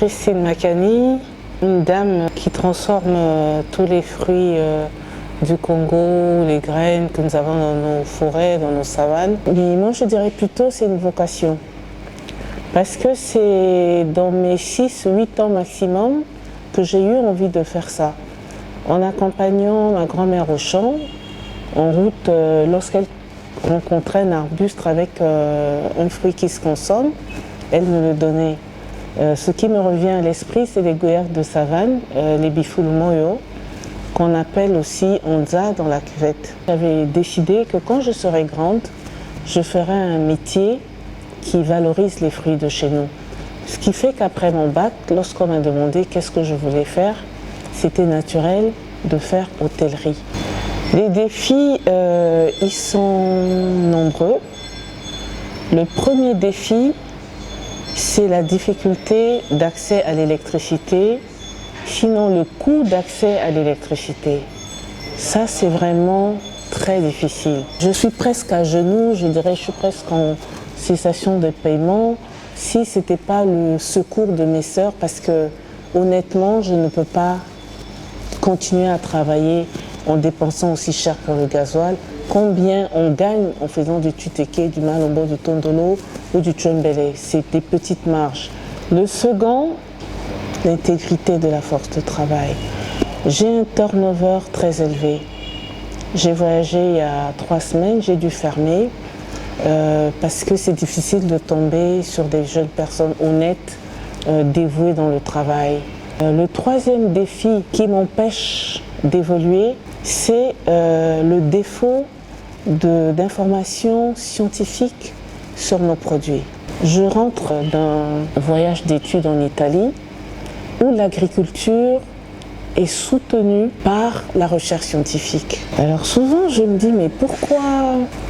Christine Makani, une dame qui transforme tous les fruits du Congo, les graines que nous avons dans nos forêts, dans nos savanes. Mais moi je dirais plutôt c'est une vocation. Parce que c'est dans mes 6-8 ans maximum que j'ai eu envie de faire ça. En accompagnant ma grand-mère au champ, en route, lorsqu'elle rencontrait un arbuste avec un fruit qui se consomme, elle me le donnait. Ce qui me revient à l'esprit, c'est les goyaves de savane, les bifulumoyo, qu'on appelle aussi onza dans la cuvette. J'avais décidé que quand je serai grande, je ferai un métier qui valorise les fruits de chez nous. Ce qui fait qu'après mon bac, lorsqu'on m'a demandé qu'est-ce que je voulais faire, c'était naturel de faire hôtellerie. Les défis, ils sont nombreux. Le premier défi, c'est la difficulté d'accès à l'électricité, sinon le coût d'accès à l'électricité. Ça, c'est vraiment très difficile. Je suis presque à genoux, je dirais, je suis presque en cessation de paiement, si ce n'était pas le secours de mes sœurs, parce que honnêtement, je ne peux pas continuer à travailler en dépensant aussi cher pour le gasoil. Combien on gagne en faisant du tuteke, du malombo, du tondolo ou du tchouembele? C'est des petites marges. Le second, l'intégrité de la force de travail. J'ai un turnover très élevé. J'ai voyagé il y a 3 semaines, j'ai dû fermer parce que c'est difficile de tomber sur des jeunes personnes honnêtes, dévouées dans le travail. Le troisième défi qui m'empêche d'évoluer, c'est le défaut d'informations scientifiques sur nos produits. Je rentre d'un voyage d'études en Italie où l'agriculture est soutenue par la recherche scientifique. Alors souvent je me dis mais pourquoi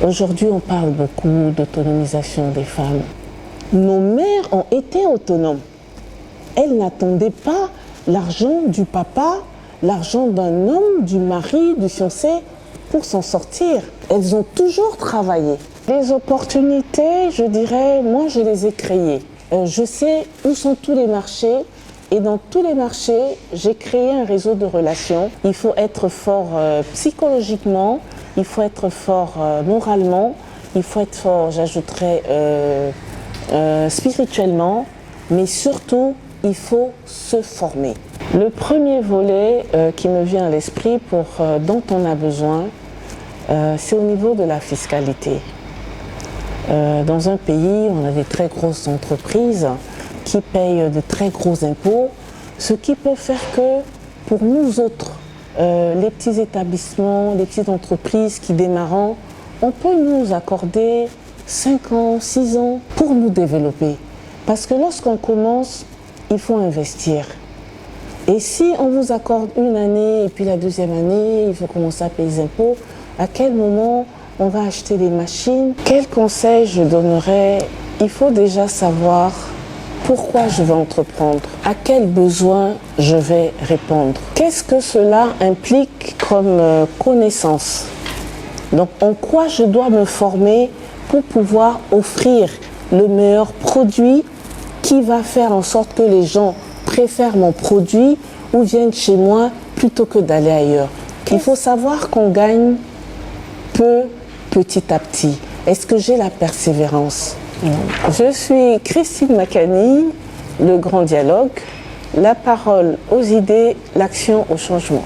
aujourd'hui on parle beaucoup d'autonomisation des femmes? Nos mères ont été autonomes. Elles n'attendaient pas l'argent du papa, l'argent d'un homme, du mari, du fiancé pour s'en sortir. Elles ont toujours travaillé. Les opportunités, je dirais, moi je les ai créées. Je sais où sont tous les marchés et dans tous les marchés, j'ai créé un réseau de relations. Il faut être fort psychologiquement, il faut être fort moralement, il faut être fort, j'ajouterais, spirituellement, mais surtout, il faut se former. Le premier volet qui me vient à l'esprit, dont on a besoin, c'est au niveau de la fiscalité. Dans un pays, on a des très grosses entreprises qui payent de très gros impôts, ce qui peut faire que pour nous autres, les petits établissements, les petites entreprises qui démarrent, on peut nous accorder 5 ans, 6 ans pour nous développer. Parce que lorsqu'on commence, il faut investir. Et si on vous accorde 1 année et puis la 2e année, il faut commencer à payer les impôts, à quel moment on va acheter des machines? Quel conseil je donnerais? Il faut déjà savoir pourquoi je vais entreprendre, à quels besoins je vais répondre. Qu'est-ce que cela implique comme connaissance? Donc en quoi je dois me former pour pouvoir offrir le meilleur produit qui va faire en sorte que les gens préfèrent mon produit ou viennent chez moi plutôt que d'aller ailleurs. Il faut savoir qu'on gagne peu petit à petit. Est-ce que j'ai la persévérance? Je suis Christine Makani, le grand dialogue, la parole aux idées, l'action au changement.